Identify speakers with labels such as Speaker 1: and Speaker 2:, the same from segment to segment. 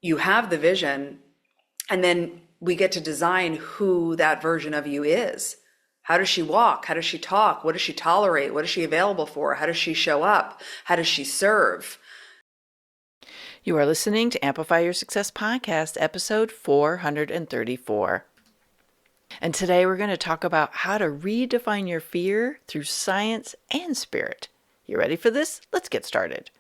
Speaker 1: you have the vision, and then we get to design who that version of you is. How does she walk? How does she talk? What does she tolerate? What is she available for? How does she show up? How does she serve?
Speaker 2: You are listening to Amplify Your Success Podcast, episode 434. And today we're going to talk about how to redefine your fear through science and spirit. You ready for this? Let's get started.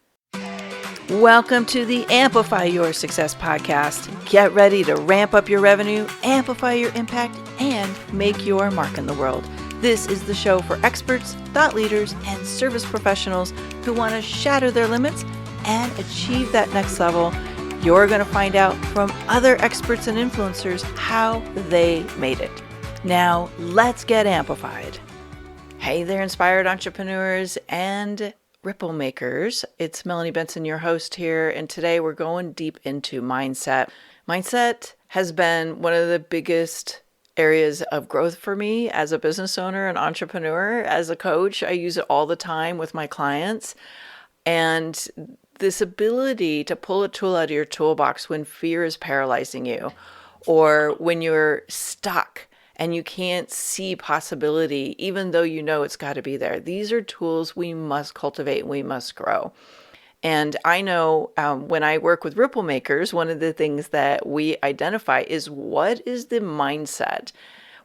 Speaker 2: Welcome to the Amplify Your Success Podcast. Get ready to ramp up your revenue, amplify your impact, and make your mark in the world. This is the show for experts, thought leaders, and service professionals who want to shatter their limits and achieve that next level. You're going to find out from other experts and influencers how they made it. Now, let's get amplified. Hey there, inspired entrepreneurs and ripple makers. It's Melanie Benson, your host here, and today we're going deep into mindset. Mindset has been one of the biggest areas of growth for me as a business owner and entrepreneur. As a coach, I use it all the time with my clients. And this ability to pull a tool out of your toolbox when fear is paralyzing you, or when you're stuck and you can't see possibility, even though you know it's got to be there. These are tools we must cultivate and we must grow. And I know when I work with ripple makers, one of the things that we identify is what is the mindset?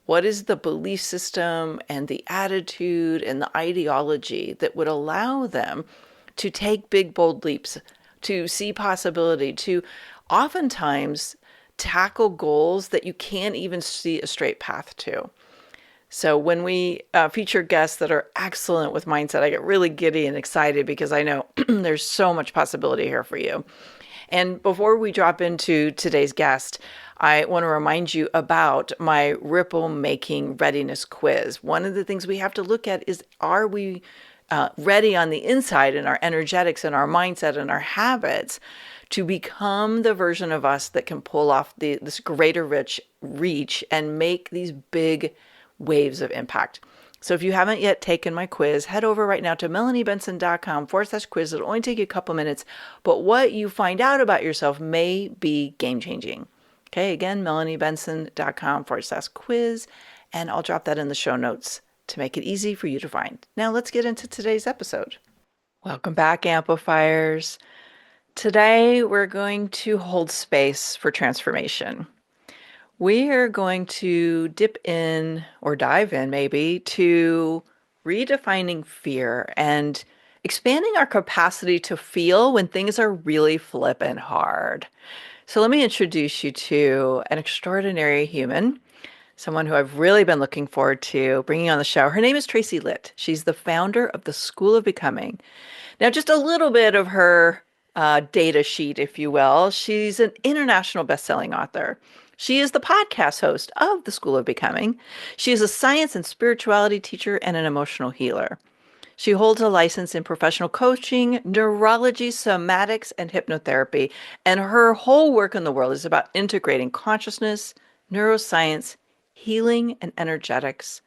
Speaker 2: What is the belief system and the attitude and the ideology that would allow them to take big, bold leaps, to see possibility, to oftentimes tackle goals that you can't even see a straight path to. So when we feature guests that are excellent with mindset, I get really giddy and excited because I know there's so much possibility here for you. And before we drop into today's guest, I want to remind you about my Ripple Making Readiness Quiz. One of the things we have to look at is, are we ready on the inside in our energetics and our mindset and our habits to become the version of us that can pull off this greater reach and make these big waves of impact. So if you haven't yet taken my quiz, head over right now to melaniebenson.com/quiz. It'll only take you a couple minutes, but what you find out about yourself may be game-changing. Okay, again, melaniebenson.com/quiz, and I'll drop that in the show notes to make it easy for you to find. Now let's get into today's episode. Welcome back, Amplifiers. Today, we're going to hold space for transformation. We are going to dip in, or dive in maybe, to redefining fear and expanding our capacity to feel when things are really flippin' hard. So let me introduce you to an extraordinary human, someone who I've really been looking forward to bringing on the show. Her name is Tracy Litt. She's the founder of the School of Becoming. Now, just a little bit of her data sheet, if you will. She's an international best-selling author. She is the podcast host of the School of Becoming. She is a science and spirituality teacher and an emotional healer. She holds a license in professional coaching, neurology, somatics, and hypnotherapy. And her whole work in the world is about integrating consciousness, neuroscience, healing, and energetics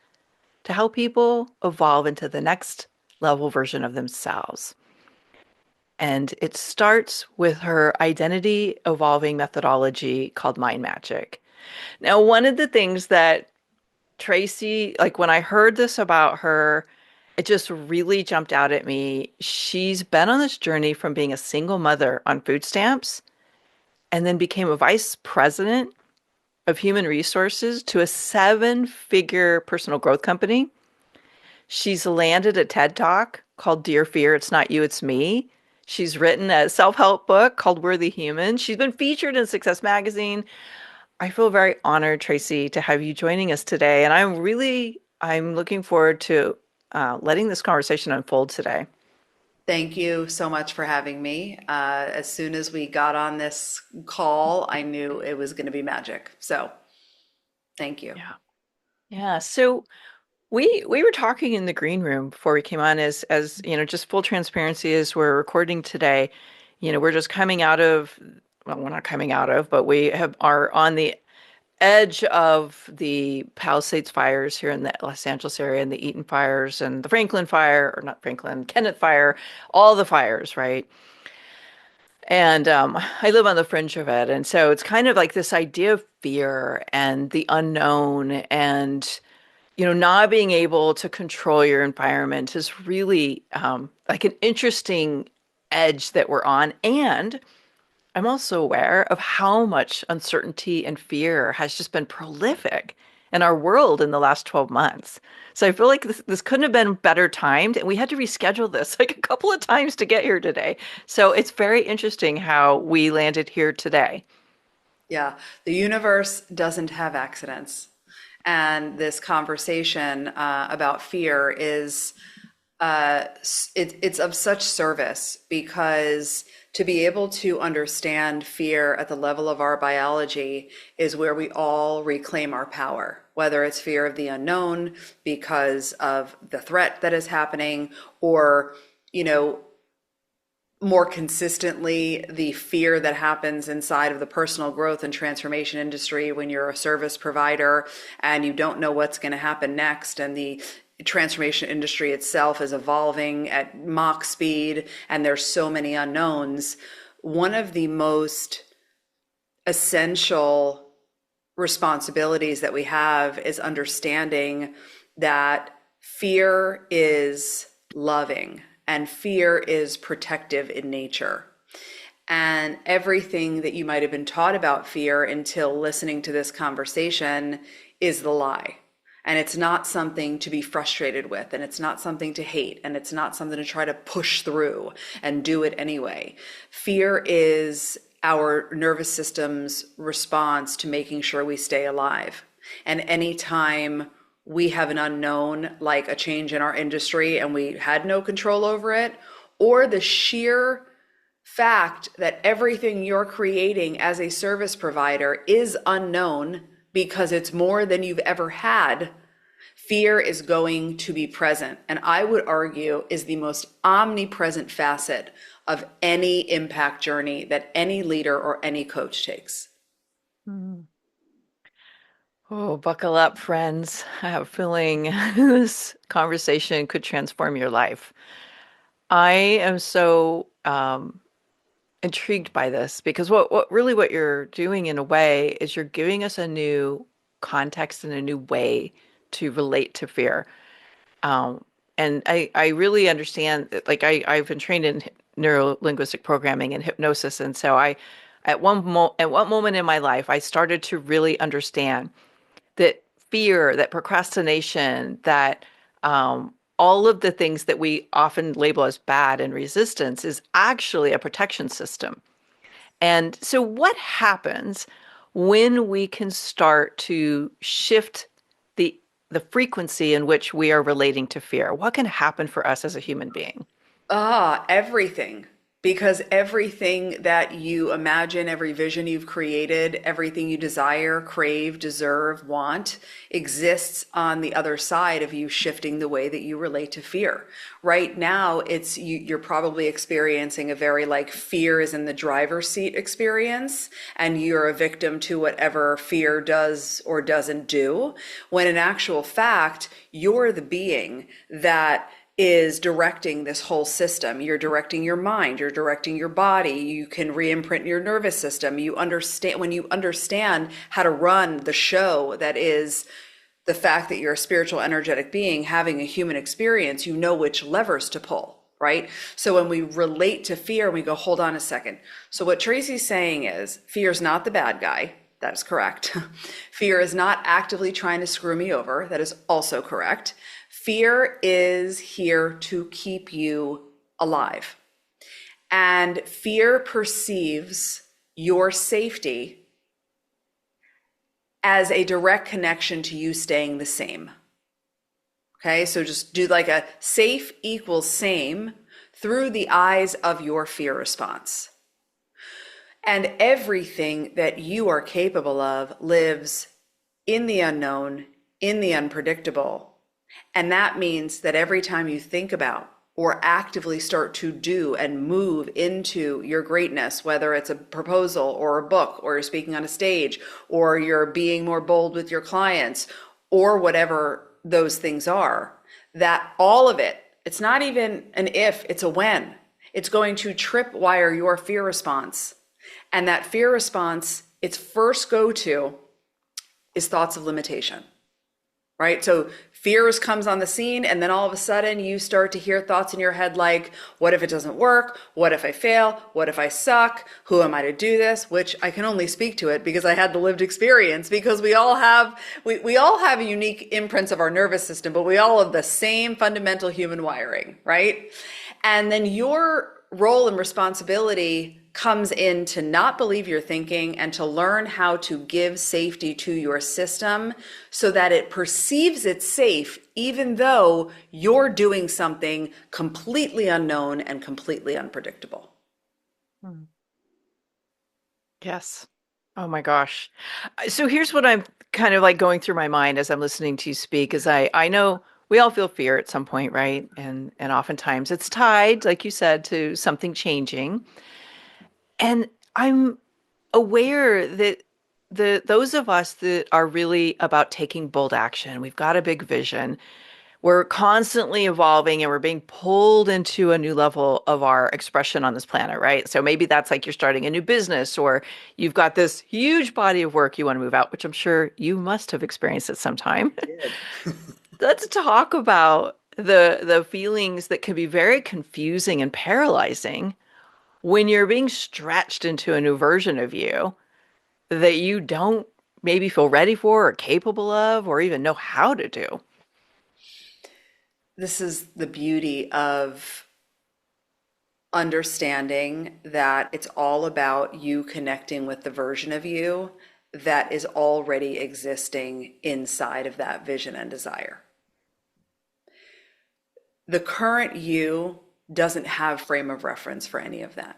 Speaker 2: to help people evolve into the next level version of themselves. And it starts with her identity evolving methodology called Mind Magic. Now, one of the things that Tracy, like when I heard this about her, it just really jumped out at me. She's been on this journey from being a single mother on food stamps and then became a vice president of human resources to a 7-figure personal growth company. She's landed a TED Talk called Dear Fear, It's Not You, It's Me. She's written a self-help book called Worthy Human. She's been featured in Success Magazine. I feel very honored, Tracy, to have you joining us today. And I'm looking forward to letting this conversation unfold today.
Speaker 1: Thank you so much for having me. As soon as we got on this call, I knew it was going to be magic. So thank you.
Speaker 2: Yeah. So we were talking in the green room before we came on, as you know, just full transparency, as we're recording today. You know, we're just coming out of, well, we're not coming out of, but are on the edge of the Palisades fires here in the Los Angeles area, and the Eaton fires and the Franklin fire, or not Franklin, Kenneth fire, all the fires, right? And I live on the fringe of it. And so it's kind of like this idea of fear and the unknown and, not being able to control your environment is really like an interesting edge that we're on. And I'm also aware of how much uncertainty and fear has just been prolific in our world in the last 12 months. So I feel like this couldn't have been better timed, and we had to reschedule this like a couple of times to get here today. So it's very interesting how we landed here today.
Speaker 1: Yeah, the universe doesn't have accidents. And this conversation about fear is it's of such service because to be able to understand fear at the level of our biology is where we all reclaim our power, whether it's fear of the unknown because of the threat that is happening, or, more consistently, the fear that happens inside of the personal growth and transformation industry when you're a service provider and you don't know what's going to happen next, and the transformation industry itself is evolving at Mach speed and there's so many unknowns. One of the most essential responsibilities that we have is understanding that fear is loving and fear is protective in nature. And everything that you might have been taught about fear until listening to this conversation is the lie. And it's not something to be frustrated with, and it's not something to hate, and it's not something to try to push through and do it anyway. Fear is our nervous system's response to making sure we stay alive. And anytime we have an unknown, like a change in our industry and we had no control over it, or the sheer fact that everything you're creating as a service provider is unknown because it's more than you've ever had, fear is going to be present. And I would argue is the most omnipresent facet of any impact journey that any leader or any coach takes.
Speaker 2: Mm. Oh, buckle up, friends. I have a feeling this conversation could transform your life. I am so intrigued by this because what you're doing in a way is you're giving us a new context and a new way to relate to fear. And I really understand that, like I've been trained in neuro-linguistic programming and hypnosis. And so at one moment in my life, I started to really understand that fear, that procrastination, that all of the things that we often label as bad and resistance is actually a protection system. And so what happens when we can start to shift the frequency in which we are relating to fear? What can happen for us as a human being?
Speaker 1: Everything. Because everything that you imagine, every vision you've created, everything you desire, crave, deserve, want, exists on the other side of you shifting the way that you relate to fear. Right now, you're probably experiencing a very like fear is in the driver's seat experience, and you're a victim to whatever fear does or doesn't do. When in actual fact, you're the being that is directing this whole system. You're directing your mind, you're directing your body, you can re-imprint your nervous system. When you understand how to run the show that is the fact that you're a spiritual, energetic being having a human experience, you know which levers to pull, right? So when we relate to fear, we go, hold on a second. So what Tracy's saying is, fear is not the bad guy. That is correct. Fear is not actively trying to screw me over. That is also correct. Fear is here to keep you alive. And fear perceives your safety as a direct connection to you staying the same. Okay, so just do like a safe equals same through the eyes of your fear response. And everything that you are capable of lives in the unknown, in the unpredictable. And that means that every time you think about or actively start to do and move into your greatness, whether it's a proposal or a book, or you're speaking on a stage, or you're being more bold with your clients, or whatever those things are, that all of it, it's not even an if, it's a when. It's going to tripwire your fear response. And that fear response, its first go-to is thoughts of limitation, right? So fears comes on the scene, and then all of a sudden you start to hear thoughts in your head like, what if it doesn't work? What if I fail? What if I suck? Who am I to do this? Which I can only speak to it because I had the lived experience, because we all have unique imprints of our nervous system, but we all have the same fundamental human wiring, right? And then your role and responsibility comes in to not believe your thinking and to learn how to give safety to your system so that it perceives it safe, even though you're doing something completely unknown and completely unpredictable.
Speaker 2: Yes. Oh my gosh. So here's what I'm kind of like going through my mind as I'm listening to you speak, is I know we all feel fear at some point, right? And oftentimes it's tied, like you said, to something changing. And I'm aware that those of us that are really about taking bold action, we've got a big vision. We're constantly evolving and we're being pulled into a new level of our expression on this planet, right? So maybe that's like you're starting a new business, or you've got this huge body of work you want to move out, which I'm sure you must have experienced at some time. Let's talk about the feelings that can be very confusing and paralyzing when you're being stretched into a new version of you that you don't maybe feel ready for or capable of or even know how to do.
Speaker 1: This is the beauty of understanding that it's all about you connecting with the version of you that is already existing inside of that vision and desire. The current you doesn't have frame of reference for any of that.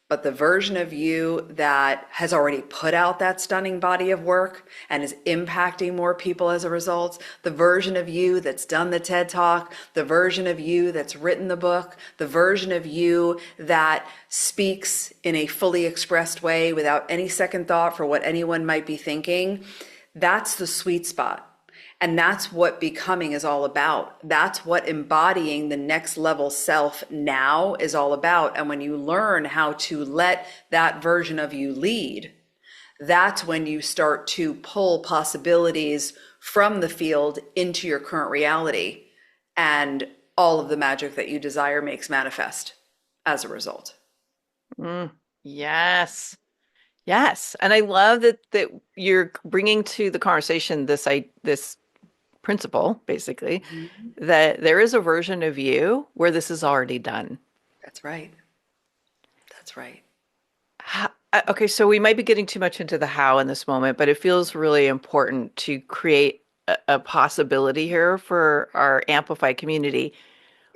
Speaker 1: But the version of you that has already put out that stunning body of work and is impacting more people as a result, the version of you that's done the TED Talk, the version of you that's written the book, the version of you that speaks in a fully expressed way without any second thought for what anyone might be thinking, that's the sweet spot. And that's what becoming is all about. That's what embodying the next level self now is all about. And when you learn how to let that version of you lead, that's when you start to pull possibilities from the field into your current reality. And all of the magic that you desire makes manifest as a result.
Speaker 2: Yes. Yes. And I love that you're bringing to the conversation this principle, basically, that there is a version of you where this is already done.
Speaker 1: That's right. That's right.
Speaker 2: Okay, so we might be getting too much into the how in this moment, but it feels really important to create a possibility here for our Amplify community.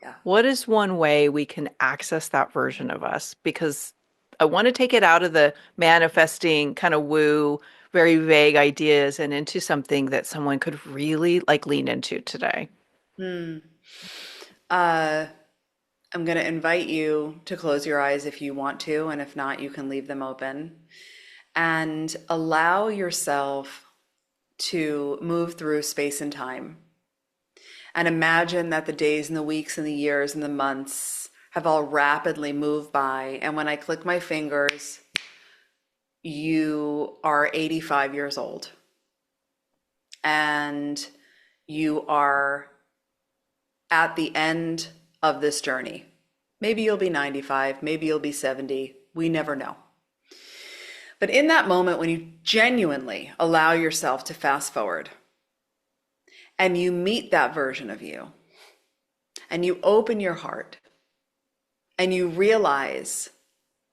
Speaker 1: Yeah.
Speaker 2: What is one way we can access that version of us? Because I want to take it out of the manifesting kind of woo, very vague ideas and into something that someone could really like lean into today.
Speaker 1: I'm going to invite you to close your eyes if you want to, and if not, you can leave them open. And allow yourself to move through space and time. And imagine that the days and the weeks and the years and the months have all rapidly moved by. And when I click my fingers, you are 85 years old. And you are at the end of this journey. Maybe you'll be 95, maybe you'll be 70. We never know. But in that moment, when you genuinely allow yourself to fast forward and you meet that version of you and you open your heart and you realize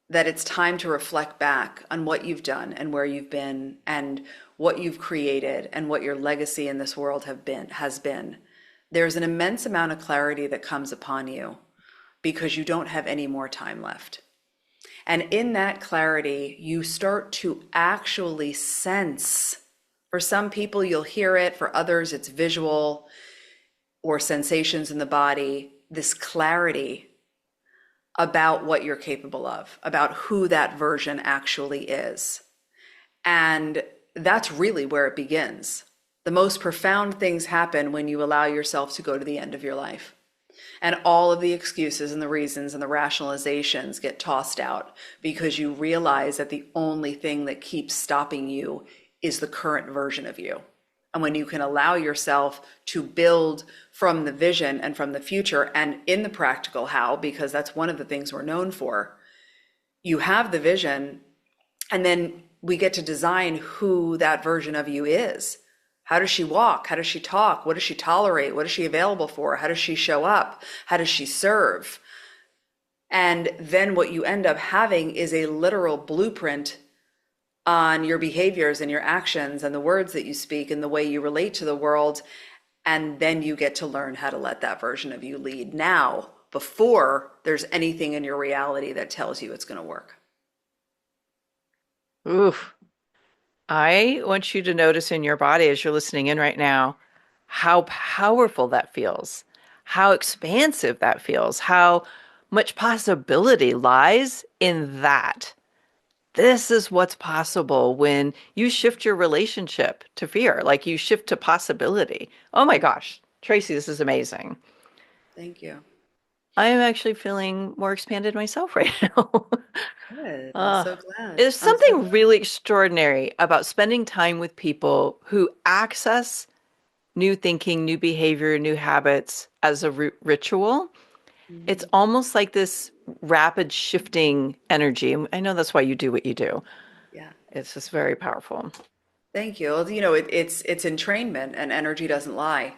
Speaker 1: that it's time to reflect back on what you've done and where you've been and what you've created and what your legacy in this world has been, there's an immense amount of clarity that comes upon you because you don't have any more time left. And in that clarity, you start to actually sense. For some people, you'll hear it. For others, it's visual or sensations in the body, this clarity about what you're capable of, about who that version actually is. And that's really where it begins. The most profound things happen when you allow yourself to go to the end of your life. And all of the excuses and the reasons and the rationalizations get tossed out because you realize that the only thing that keeps stopping you is the current version of you. And when you can allow yourself to build from the vision and from the future and in the practical how, because that's one of the things we're known for, you have the vision, and then we get to design who that version of you is. How does she walk? How does she talk? What does she tolerate? What is she available for? How does she show up? How does she serve? And then what you end up having is a literal blueprint on your behaviors and your actions and the words that you speak and the way you relate to the world. And then you get to learn how to let that version of you lead now, before there's anything in your reality that tells you it's going to work.
Speaker 2: Oof. I want you to notice in your body as you're listening in right now how powerful that feels, how expansive that feels, how much possibility lies in that. This is what's possible when you shift your relationship to fear, like you shift to possibility. Oh my gosh, Tracy, this is amazing.
Speaker 1: Thank you.
Speaker 2: I am actually feeling more expanded myself right now.
Speaker 1: Good. I'm
Speaker 2: Uh,
Speaker 1: so glad.
Speaker 2: there's
Speaker 1: I'm so
Speaker 2: something really extraordinary about spending time with people who access new thinking, new behavior, new habits as a ritual. It's
Speaker 1: glad.
Speaker 2: almost like this rapid shifting energy. And I know that's why you do what you do.
Speaker 1: Yeah.
Speaker 2: It's just very powerful.
Speaker 1: Thank you. Well, it's entrainment, and energy doesn't lie.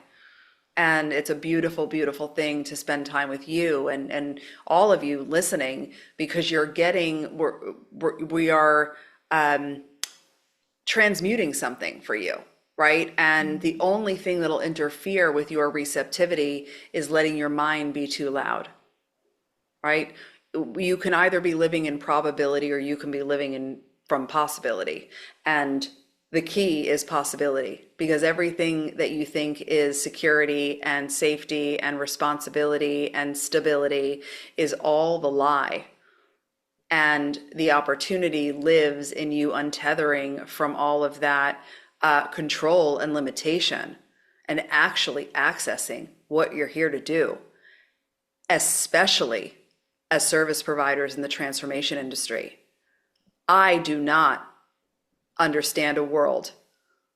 Speaker 1: And it's a beautiful, beautiful thing to spend time with you and all of you listening, because we are transmuting something for you, right? And the only thing that'll interfere with your receptivity is letting your mind be too loud, right? You can either be living in probability or you can be living in from possibility. And the key is possibility, because everything that you think is security and safety and responsibility and stability is all the lie. And the opportunity lives in you untethering from all of that control and limitation and actually accessing what you're here to do, especially as service providers in the transformation industry. I do not understand a world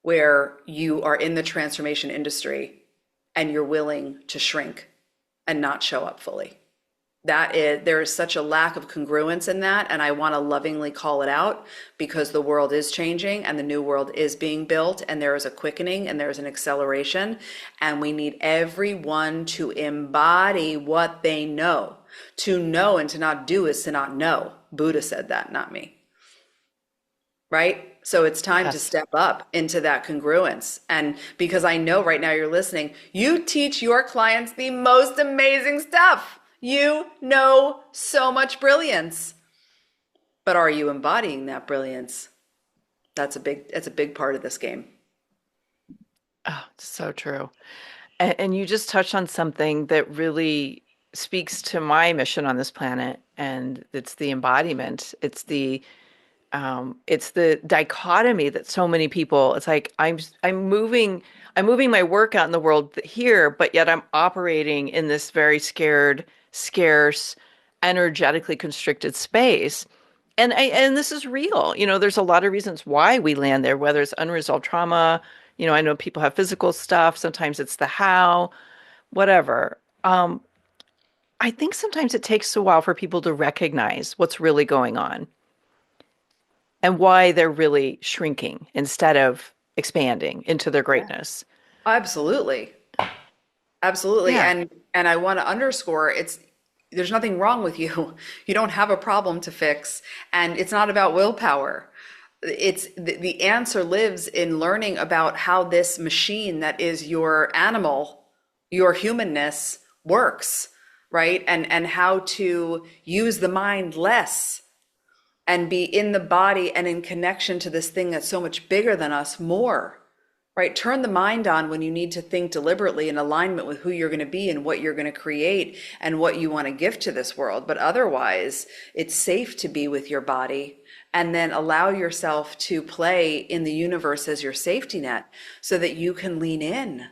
Speaker 1: where you are in the transformation industry and you're willing to shrink and not show up fully. There is such a lack of congruence in that, and I want to lovingly call it out, because the world is changing and the new world is being built, and there is a quickening and there is an acceleration, and we need everyone to embody what they know. To know and to not do is to not know. Buddha said that, not me. Right? So it's time to
Speaker 2: Yes.
Speaker 1: step up into that congruence. And because I know right now you're listening, you teach your clients the most amazing stuff. You know so much brilliance. But are you embodying that brilliance? That's a big part of this game.
Speaker 2: Oh, it's so true. And you just touched on something that really speaks to my mission on this planet, and it's the embodiment. It's the dichotomy that so many people, it's like I'm moving my work out in the world here, but yet I'm operating in this very scared, scarce, energetically constricted space. And this is real. There's a lot of reasons why we land there, whether it's unresolved trauma. I know people have physical stuff. Sometimes it's the how, whatever. I think sometimes it takes a while for people to recognize what's really going on and why they're really shrinking instead of expanding into their
Speaker 1: Yeah.
Speaker 2: greatness.
Speaker 1: Absolutely. Absolutely.
Speaker 2: Yeah.
Speaker 1: And I want to underscore, there's nothing wrong with you. You don't have a problem to fix, and it's not about willpower. It's the answer lives in learning about how this machine that is your animal, your humanness, works, right? And how to use the mind less and be in the body and in connection to this thing that's so much bigger than us more, right? Turn the mind on when you need to think deliberately in alignment with who you're going to be and what you're going to create and what you want to give to this world. But otherwise, it's safe to be with your body, and then allow yourself to play in the universe as your safety net so that you can lean in,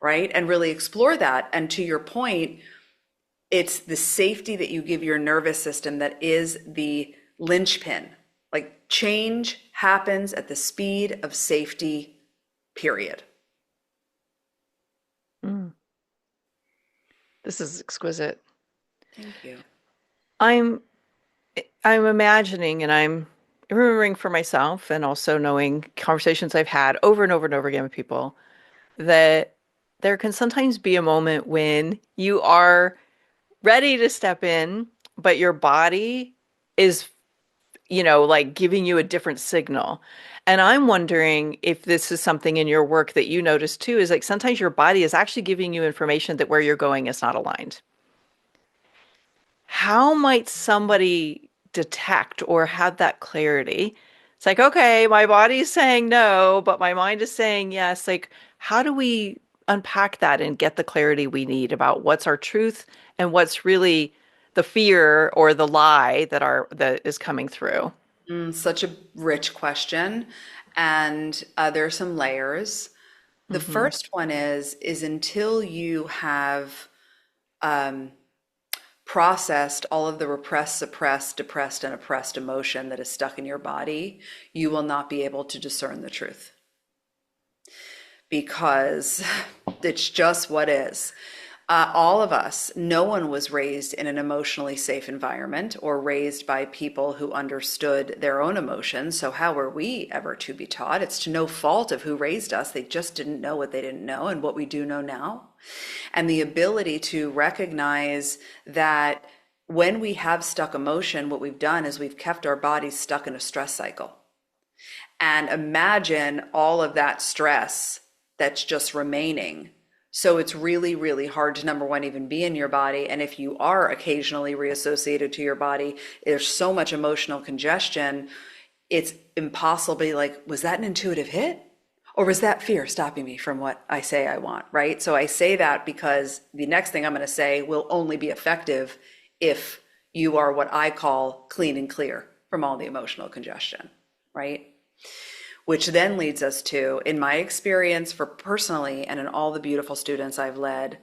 Speaker 1: right? And really explore that. And to your point, It's the safety that you give your nervous system that is the linchpin. Like change happens at the speed of safety, period.
Speaker 2: This is exquisite.
Speaker 1: Thank you.
Speaker 2: I'm imagining, and I'm remembering for myself, and also knowing conversations I've had over and over and over again with people, that there can sometimes be a moment when you are ready to step in, but your body is, like giving you a different signal. And I'm wondering if this is something in your work that you notice too, is like sometimes your body is actually giving you information that where you're going is not aligned. How might somebody detect or have that clarity? It's like, okay, my body's saying no, but my mind is saying yes. Like, how do we unpack that and get the clarity we need about what's our truth and what's really the fear or the lie that is coming through?
Speaker 1: Such a rich question. And there are some layers. The
Speaker 2: Mm-hmm.
Speaker 1: first one is until you have processed all of the repressed, suppressed, depressed, and oppressed emotion that is stuck in your body, you will not be able to discern the truth. Because it's just what is. All of us, no one was raised in an emotionally safe environment or raised by people who understood their own emotions. So how were we ever to be taught? It's to no fault of who raised us. They just didn't know what they didn't know and what we do know now. And the ability to recognize that when we have stuck emotion, what we've done is we've kept our bodies stuck in a stress cycle. And imagine all of that stress that's just remaining. So it's really, really hard to, number one, even be in your body. And if you are occasionally reassociated to your body, there's so much emotional congestion, it's impossible to be like, was that an intuitive hit? Or was that fear stopping me from what I say I want, right? So I say that because the next thing I'm going to say will only be effective if you are what I call clean and clear from all the emotional congestion, right? Which then leads us to, in my experience for personally and in all the beautiful students I've led,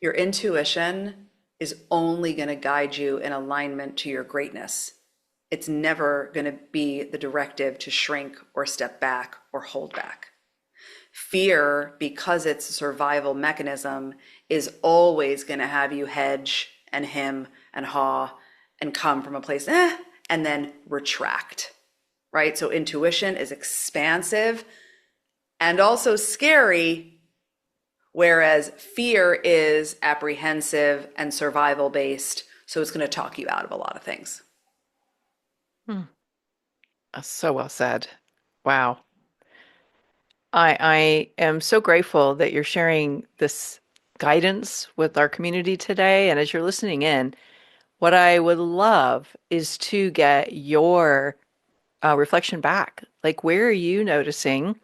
Speaker 1: your intuition is only going to guide you in alignment to your greatness. It's never going to be the directive to shrink or step back or hold back. Fear, because it's a survival mechanism, is always going to have you hedge and hem and haw and come from a place, and then retract. Right? So intuition is expansive and also scary, whereas fear is apprehensive and survival based. So it's going to talk you out of a lot of things.
Speaker 2: So well said. Wow. I am so grateful that you're sharing this guidance with our community today. And as you're listening in, what I would love is to get your reflection back. Like, where are you noticing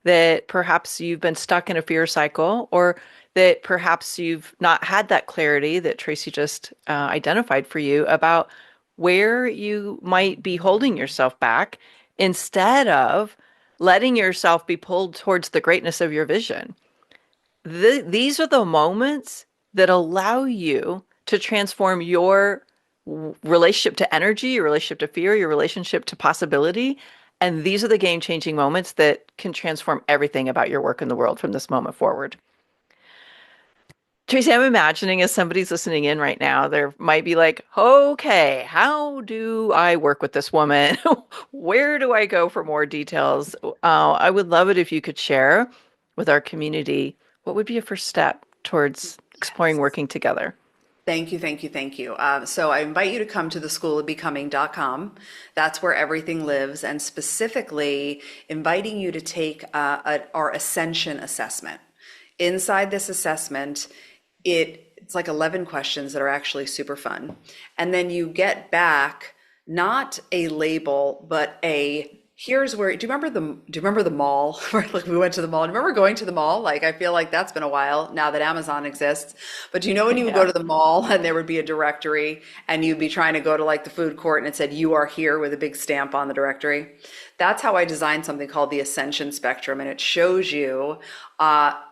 Speaker 2: that perhaps you've been stuck in a fear cycle, or that perhaps you've not had that clarity that Tracy just identified for you about where you might be holding yourself back instead of letting yourself be pulled towards the greatness of your vision? These are the moments that allow you to transform your relationship to energy, your relationship to fear, your relationship to possibility. And these are the game-changing moments that can transform everything about your work in the world from this moment forward. Tracy, I'm imagining as somebody's listening in right now, there might be like, okay, how do I work with this woman? Where do I go for more details? I would love it if you could share with our community what would be a first step towards exploring working together.
Speaker 1: Thank you, thank you, thank you. So I invite you to come to theschoolofbecoming.com. That's where everything lives, and specifically inviting you to take our Ascension assessment. Inside this assessment, it's like 11 questions that are actually super fun. And then you get back not a label, but a here's where, do you remember the mall? Where like we went to the mall. Do you remember going to the mall? Like I feel like that's been a while now that Amazon exists. But do you know when you would go
Speaker 2: Yeah.
Speaker 1: to the mall and there would be a directory and you'd be trying to go to like the food court and it said you are here with a big stamp on the directory? That's how I designed something called the Ascension Spectrum, and it shows you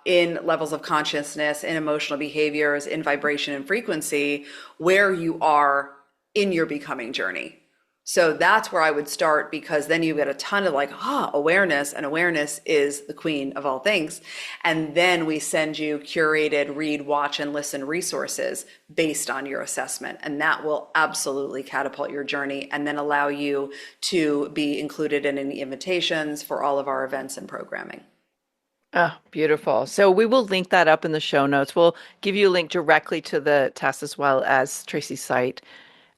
Speaker 1: in levels of consciousness, in emotional behaviors, in vibration and frequency, where you are in your becoming journey. So that's where I would start, because then you get a ton of like, awareness, and awareness is the queen of all things. And then we send you curated read, watch, and listen resources based on your assessment. And that will absolutely catapult your journey and then allow you to be included in any invitations for all of our events and programming.
Speaker 2: Oh, beautiful. So we will link that up in the show notes. We'll give you a link directly to the test as well as Tracy's site.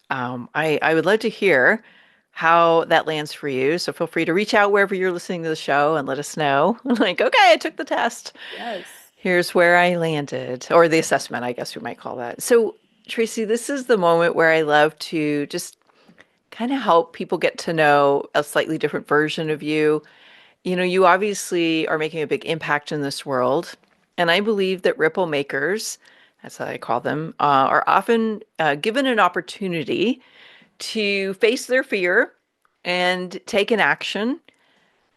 Speaker 2: I would love to hear how that lands for you. So feel free to reach out wherever you're listening to the show and let us know. Like, okay, I took the test.
Speaker 1: Yes.
Speaker 2: Here's where I landed, or the assessment, I guess we might call that. So, Tracy, this is the moment where I love to just kind of help people get to know a slightly different version of you. You know, you obviously are making a big impact in this world. And I believe that ripple makers, that's how I call them, are often given an opportunity to face their fear and take an action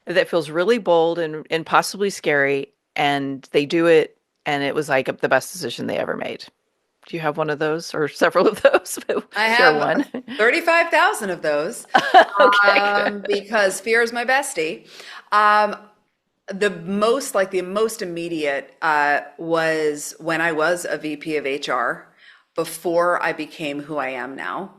Speaker 2: that feels really bold and possibly scary. And they do it, and it was like the best decision they ever made. Do you have one of those or several of those?
Speaker 1: I
Speaker 2: Share
Speaker 1: have
Speaker 2: one.
Speaker 1: 35,000 of those.
Speaker 2: Okay, good.
Speaker 1: Because fear is my bestie. The most immediate was when I was a VP of HR before I became who I am now.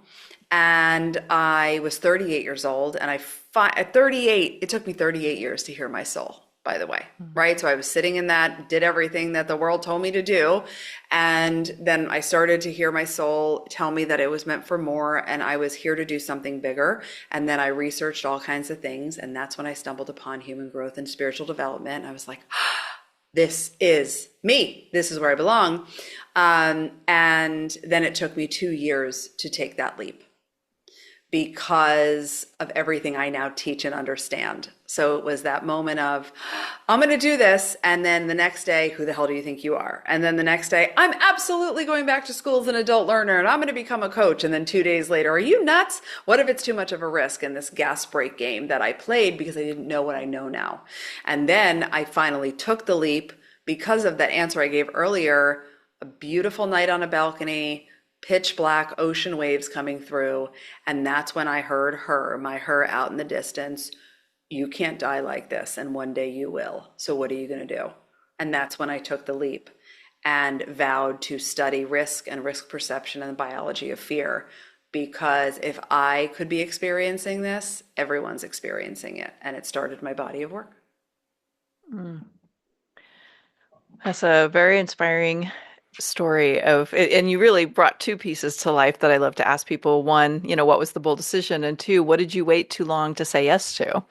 Speaker 1: And I was 38 years old, and at 38, it took me 38 years to hear my soul, by the way, right? So I was sitting in that, did everything that the world told me to do. And then I started to hear my soul tell me that it was meant for more, and I was here to do something bigger. And then I researched all kinds of things. And that's when I stumbled upon human growth and spiritual development. I was like, this is me. This is where I belong. And then it took me 2 years to take that leap, because of everything I now teach and understand. So it was that moment of, I'm going to do this. And then the next day, who the hell do you think you are? And then the next day, I'm absolutely going back to school as an adult learner, and I'm going to become a coach. And then 2 days later, are you nuts? What if it's too much of a risk in this gas break game that I played because I didn't know what I know now? And then I finally took the leap because of that answer I gave earlier, a beautiful night on a balcony, pitch black, ocean waves coming through. And that's when I heard my her out in the distance. You can't die like this, and one day you will. So what are you going to do? And that's when I took the leap and vowed to study risk and risk perception and the biology of fear. Because if I could be experiencing this, everyone's experiencing it. And it started my body of work.
Speaker 2: That's a very inspiring story and you really brought two pieces to life that I love to ask people. One, what was the bold decision? And two, what did you wait too long to say yes to?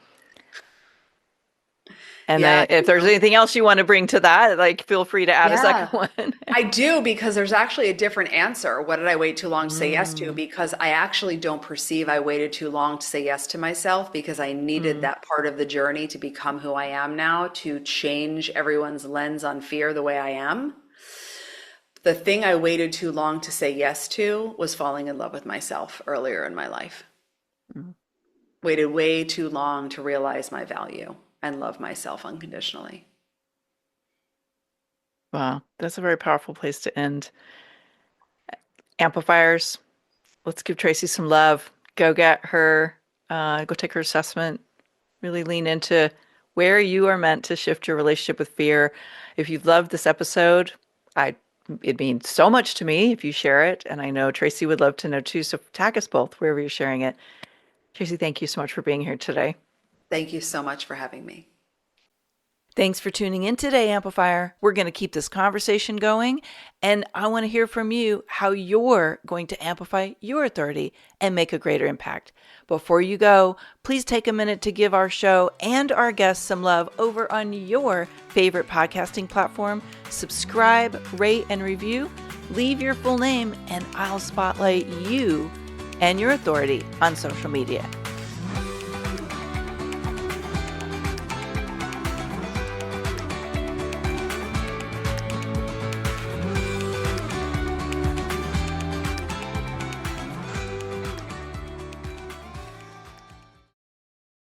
Speaker 2: And
Speaker 1: Yeah,
Speaker 2: if there's anything else you want to bring to that, like, feel free to add a second one.
Speaker 1: I do, because there's actually a different answer. What did I wait too long to say yes to? Because I actually don't perceive I waited too long to say yes to myself, because I needed that part of the journey to become who I am now, to change everyone's lens on fear the way I am. The thing I waited too long to say yes to was falling in love with myself earlier in my life. Waited way too long to realize my value and love myself unconditionally.
Speaker 2: Wow, that's a very powerful place to end. Amplifiers, let's give Tracy some love. Go get her, go take her assessment. Really lean into where you are meant to shift your relationship with fear. If you've loved this episode, it means so much to me if you share it. And I know Tracy would love to know too. So tag us both wherever you're sharing it. Tracy, thank you so much for being here today.
Speaker 1: Thank you so much for having me.
Speaker 2: Thanks for tuning in today, Amplifier. We're going to keep this conversation going, and I want to hear from you how you're going to amplify your authority and make a greater impact. Before you go, please take a minute to give our show and our guests some love over on your favorite podcasting platform. Subscribe, rate, and review. Leave your full name, and I'll spotlight you and your authority on social media.